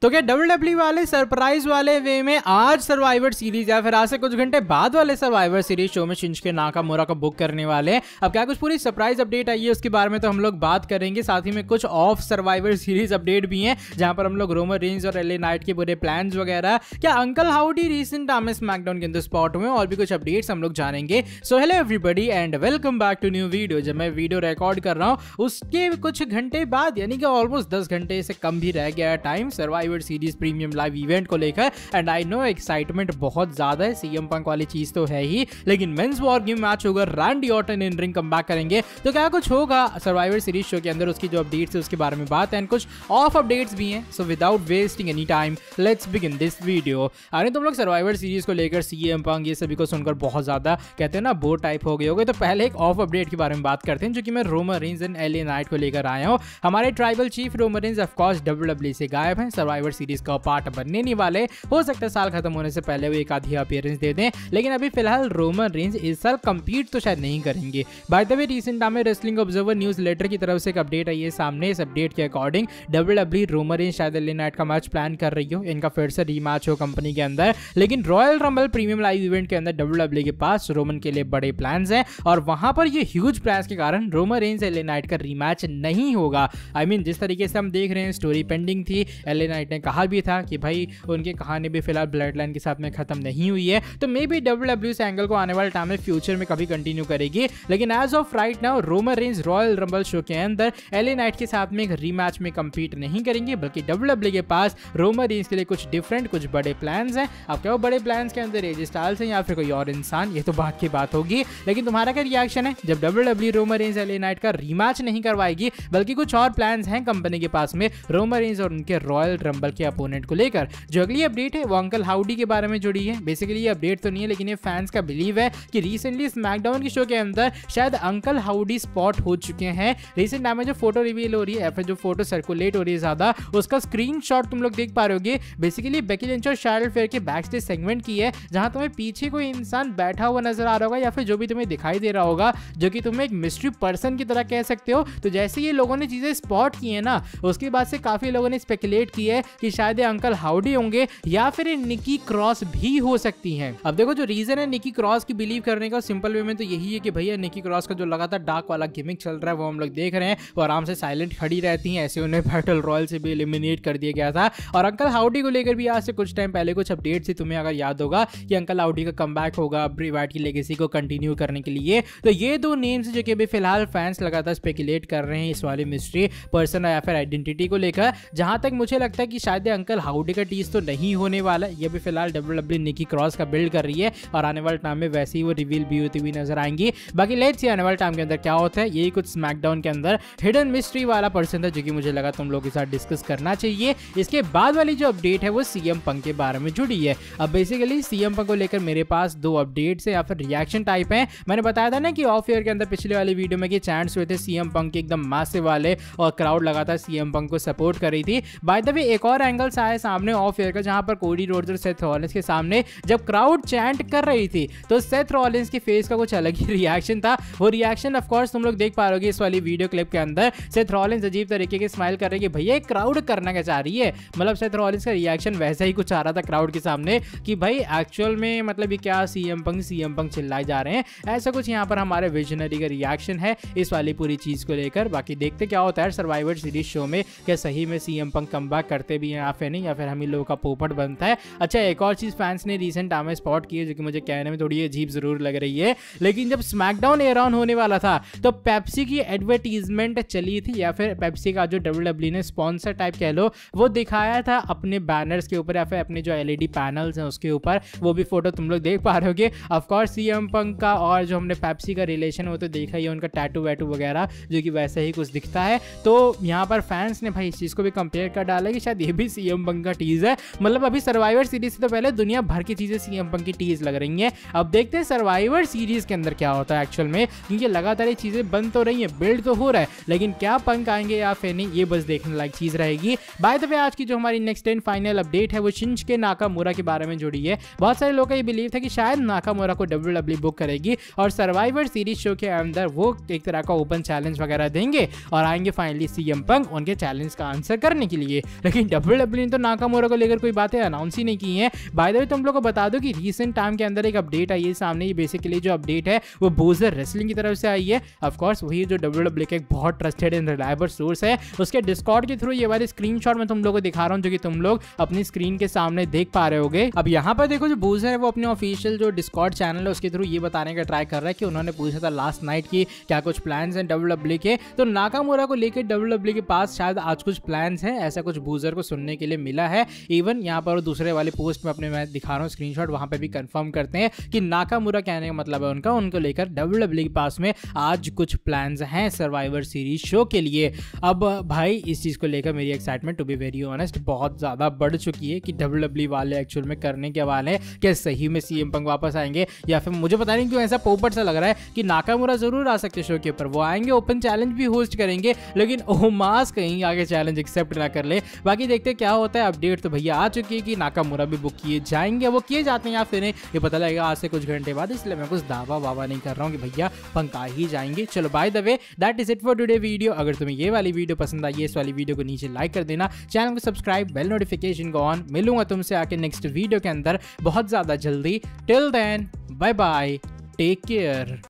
तो क्या WWE वाले सरप्राइज वाले वे में आज सर्वाइवर सीरीज या फिर आज से कुछ घंटे बाद वाले सर्वाइवर सीरीज शो में शिंजुके नाकामुरा को बुक करने वाले हैं। अब क्या कुछ पूरी सरप्राइज अपडेट आई है उसके बारे में तो हम लोग बात करेंगे। साथ ही में कुछ ऑफ सर्वाइवर सीरीज अपडेट भी हैं जहां पर हम लोग रोमन रेंज और एलए नाइट के पूरे प्लान्स वगैरह, क्या अंकल हाउडी रिसेंट टाइम में स्मैकडाउन के अंदर स्पॉट हुए और भी कुछ अपडेट्स हम लोग जानेंगे। So hello everybody and welcome back to new video. जब मैं वीडियो रिकॉर्ड कर रहा हूँ उसके कुछ घंटे बाद यानी कि ऑलमोस्ट 10 घंटे से कम भी रह गया time survivor series premium live event को लेकर। एंड आई नो एक्साइटमेंट बहुत ज्यादा है, सीएम पंक वाली चीज तो है ही, लेकिन मेंस वॉर गेम मैच होगा, Randy Orton in ring comeback करेंगे, तो क्या कुछ होगा सर्वाइवर सीरीज शो के अंदर, उसकी जो अपडेट्स है उसके बारे में बात है। एंड कुछ ऑफ अपडेट्स भी हैं। So without wasting any time let's begin this video. अरे तुम लोग सर्वाइवर सीरीज को लेकर सीएम पंक ये सभी को सुनकर बहुत ज्यादा कहते हैं ना बोर टाइप हो गए होगे, तो पहले एक ऑफ अपडेट के बारे में बात करते हैं जो कि मैं Roman Reigns and LA night को लेकर आया हूं। हमारे tribal chief Roman Reigns of course WWE से गायब हैं, सर्वाइवर सीरीज का पार्ट बनने नहीं वाले। हो सकता है साल खत्म होने से पहले वो एक आधी अपीयरेंस दे दें, लेकिन अभी फिलहाल रोमन रेंज इस साल कंपीट तो शायद नहीं करेंगे। By the way recent time में रेसलिंग ऑब्जर्वर न्यूज लेटर की तरफ से एक अपडेट आई है सामने। इस अपडेट के अकॉर्डिंग डब्ल्यूडब्ल्यूई रोमन रेंज शायद एलए नाइट का मैच प्लान कर रही हो, इनका फिर से रीमैच हो कंपनी के अंदर। लेकिन royal rumble premium live event के अंदर डब्ल्यूडब्ल्यूई के पास रोमन के लिए बड़े प्लान्स हैं और वहां पर ये ह्यूज प्लान्स के कारण रोमन रेंज एलए नाइट का रीमैच नहीं होगा। आई मीन जिस तरीके से हम देख रहे हैं स्टोरी पेंडिंग थी, एलए नाइट ने कहा भी था कि भाई उनकी कहानी भी फिलहाल ब्लड लाइन के साथ में खत्म नहीं हुई है, तो मे बी डब्ल्यूडब्ल्यूई इस एंगल को आने वाले टाइम में फ्यूचर में कभी कंटिन्यू करेगी। लेकिन as of right now Roman Reigns Royal Rumble show के अंदर एलए नाइट के साथ में एक रीमैच में कंपीट नहीं करेंगे, बल्कि डब्ल्यूडब्ल्यूई के पास रोमन रेंज के लिए कुछ डिफरेंट कुछ बड़े प्लान्स हैं। अब क्या वो बड़े प्लान्स के अंदर एज स्टाइल्स हैं या फिर कोई और इंसान, ये तो बात की बात होगी। लेकिन तुम्हारा क्या रिएक्शन है जब WWE Roman Reigns LA night का रीमैच नहीं करवाएगी, बल्कि कुछ और प्लान्स हैं कंपनी के पास में रोमन रेंज और उनके रॉयल रंबल के अपोनेंट को लेकर। जो अगली अपडेट है वो अंकल हाउडी के बारे में जुड़ी है। बेसिकली ये अपडेट तो नहीं है, लेकिन ये फैंस का बिलीव है कि रिसेंटली स्मैकडाउन की शो के अंदर शायद अंकल हाउडी स्पॉट हो चुके हैं। रिसेंट टाइम में जो फोटो रिवील हो रही है या फिर जो फोटो सर्कुलेट हो रही है ज्यादा, उसका स्क्रीनशॉट तुम लोग देख पा रहे होगे। बेसिकली बेकी लिंच और शार्लेट फेयर के बैक स्टेज सेगमेंट की है, जहां तुम्हें पीछे कोई इंसान बैठा हुआ नजर आ रहा होगा या फिर जो भी तुम्हें दिखाई दे रहा होगा, जो कि तुम्हें एक मिस्ट्री पर्सन की तरह कह सकते हो। तो जैसे ये लोगों ने चीजें स्पॉट की है ना, उसके बाद से काफी लोगों ने स्पेकुलेट की है कि शायद ये अंकल हाउडी होंगे या फिर निकी क्रॉस भी हो सकती हैं। अब देखो जो रीजन है निकी क्रॉस की बिलीव करने का सिंपल वे में तो यही है कि भैया निकी क्रॉस का जो लगातार डार्क वाला गिमिक चल रहा है वो हम लोग देख रहे हैं, वो आराम से साइलेंट खड़ी रहती हैं, ऐसे उन्हें बैटल रॉयल से भी एलिमिनेट कर दिया गया था। और अंकल हाउडी को लेकर भी आज से कुछ टाइम पहले कुछ अपडेट थी, तुम्हें अगर याद होगा कि अंकल हाउडी का कमबैक होगा ब्रे वाइट की लेगेसी को कंटिन्यू करने के लिए। तो ये दो नेम्स जो कि अभी फिलहाल फैंस लगातार स्पेकुलेट कर रहे हैं इस वाले मिस्ट्री पर्सन या फिर आइडेंटिटी को लेकर। जहां तक मुझे लगता है कि शायद अंकल हाउडी का टीज तो नहीं होने वाला, ये भी फिलहाल डब्ल्यूडब्ल्यूई निकी क्रॉस का बिल्ड कर रही है और आने वाले टाइम में वैसे ही वो रिवील भी होती हुई नजर आएंगी। बाकी लेट्स सी आने वाले टाइम के अंदर क्या होता है। यही कुछ स्मैकडाउन के अंदर हिडन मिस्ट्री वाला पर्सन था जो कि मुझे लगा तुम लोगों के साथ डिस्कस करना चाहिए। इसके बाद वाली जो अपडेट है वो सीएम पंक के बारे में जुड़ी है। अब बेसिकली सीएम पंक को लेकर मेरे पास दो अपडेट्स है या फिर रिएक्शन टाइप है। मैंने बताया था ना कि ऑफ एयर के अंदर पिछले वाली वीडियो में कि चैंट्स हुए थे सीएम पंक के एकदम मैसिव वाले और क्राउड लगातार सीएम पंक को सपोर्ट कर रही थी। बाय द वे एक और एंगल्स आया सामने ऑफ एयर का, जहां पर कोडी रोड्स और सेथ रॉलिंस के सामने जब क्राउड चैंट कर रही थी तो सेथ रॉलिंस के फेस का कुछ अलग ही रिएक्शन था। वो रिएक्शन ऑफ कोर्स तुम लोग देख पा रहे हो इस वाली वीडियो क्लिप के अंदर। सेथ रॉलिंस अजीब तरीके के स्माइल कर रहे हैं कि भैया ये क्राउड करना क्या चाह रही है। मतलब सेथ रॉलिंस का रिएक्शन वैसा ही कुछ आ रहा था क्राउड के सामने कि भाई एक्चुअल में मतलब ये क्या सीएम पंक चिल्लाए जा रहे हैं, ऐसा कुछ यहाँ पर हमारे विजनरी का रिएक्शन है इस वाली पूरी चीज को लेकर। बाकी देखते क्या होता है सर्वाइवर सीरीज शो में, क्या सही में सीएम पंक कमबैक करते भी हैं या फिर नहीं, या फिर हम ही लोगों का पोपट बनता है। अच्छा एक और चीज फैंस ने रिसेंट टाइम में स्पॉट की है जो कि मुझे कहने में थोड़ी अजीब जरूर लग रही है, लेकिन जब स्मैकडाउन एयर ऑन होने वाला था तो पेप्सी की एडवर्टीजमेंट चली थी या फिर पेप्सी का जो डब्ल्यूडब्ल्यूई ने स्पॉन्सर टाइप कह लो वो दिखाया था अपने बैनर्स के ऊपर या फिर अपने जो एलईडी पैनल्स हैं उसके ऊपर। वो भी फोटो तुम लोग देख पा रहे होगे। ऑफ कोर्स सीएम पंक का और जो हमने पेप्सी का रिलेशन वो तो देखा ही है, उनका टैटू वैटू वगैरह जो कि वैसे ही कुछ दिखता है। तो यहाँ पर फैंस ने भाई इस चीज को भी कंपेयर कर डाला कि शायद ये भी सीएम पंक का टीज है। मतलब अभी सर्वाइवर सीरीज से तो पहले दुनिया भर की चीजें सीएम पंक की टीज लग रही हैं। अब देखते हैं सर्वाइवर सीरीज के अंदर क्या होता है एक्चुअल में, क्योंकि लगातार ये चीजें बन तो रही है, बिल्ड तो हो रहा है, लेकिन क्या पंक आएंगे या फिर नहीं ये बस देखने लायक चीज रहेगी। बाय द वे आज की जो हमारी नेक्स्ट एंड फाइनल अपडेट है वो शिंजुके नाकामुरा के बारे में जुड़ी है। बहुत सारे लोगों का ये बिलीव था कि शायद नाकामुरा को डब्ल्यूडब्ल्यूई बुक करेगी और सर्वाइवर सीरीज शो के अंदर वो एक तरह का ओपन चैलेंज वगैरह देंगे और आएंगे फाइनली सीएम पंक उनके चैलेंज का आंसर करने के लिए। लेकिन WWE ने तो नाकामुरा को लेकर कोई बातें अनाउंस ही नहीं की हैं। बाय द वे तुम लोग को बता दो कि रीसेंट टाइम के अंदर एक अपडेट आई है सामने। ये बेसिकली जो अपडेट है वो बूजर रेसलिंग की तरफ से आई है। ऑफ कोर्स वही जो WWE का एक बहुत ट्रस्टेड एंड रिलायबल सोर्स है, उसके डिस्कॉर्ड के थ्रू ये वाली स्क्रीनशॉट मैं तुम लोग को दिखा रहा हूं, जो कि तुम लोग अपनी स्क्रीन के सामने देख पा रहे होगे। अब यहाँ पर देखो जो बूजर है वो अपने ऑफिशियल जो डिस्कॉर्ड चैनल है उसके थ्रू ये बताने का ट्राई कर रहा है कि उन्होंने पूछा था लास्ट नाइट की क्या कुछ प्लान्स हैं WWE के, तो नाकामुरा को लेकर WWE के पास शायद आज कुछ प्लान्स हैं, ऐसा कुछ बूजर को सुनने के लिए मिला है। इवन यहाँ पर दूसरे वाले पोस्ट में अपने मैं दिखा रहा हूँ स्क्रीनशॉट, वहां पे भी कंफर्म करते हैं कि नाकामुरा कहने का मतलब है उनको लेकर WWE के पास में आज कुछ प्लान्स हैं सर्वाइवर सीरीज शो के लिए। अब भाई इस चीज को लेकर मेरी excitement to be very honest बहुत ज्यादा बढ़ चुकी है कि WWE वाले एक्चुअल में करने के वाले हैं। क्या सही में CM पंक वापस आएंगे, या फिर मुझे पता नहीं क्यों ऐसा पोपट सा लग रहा है कि नाकामुरा जरूर आ सकते शो के ऊपर, वो आएंगे, ओपन चैलेंज भी होस्ट करेंगे, लेकिन ओमास कहीं आगे चैलेंज एक्सेप्ट ना कर ले। बाकी देखते क्या होता है। अपडेट तो भैया आ चुकी है कि नाकामुरा भी बुक किए जाएंगे, वो किए जाते हैं या फिर नहीं ये पता लगेगा आज से कुछ घंटे बाद, इसलिए मैं कुछ दावा वावा नहीं कर रहा हूँ कि भैया पंक आ ही जाएंगे। चलो by the way that is it for today video. अगर तुम्हें ये वाली वीडियो पसंद आई है इस वाली वीडियो को नीचे लाइक कर देना, चैनल को सब्सक्राइब, बेल नोटिफिकेशन को ऑन। मिलूंगा तुमसे आके नेक्स्ट वीडियो के अंदर बहुत ज्यादा जल्दी। Till then bye bye, take care.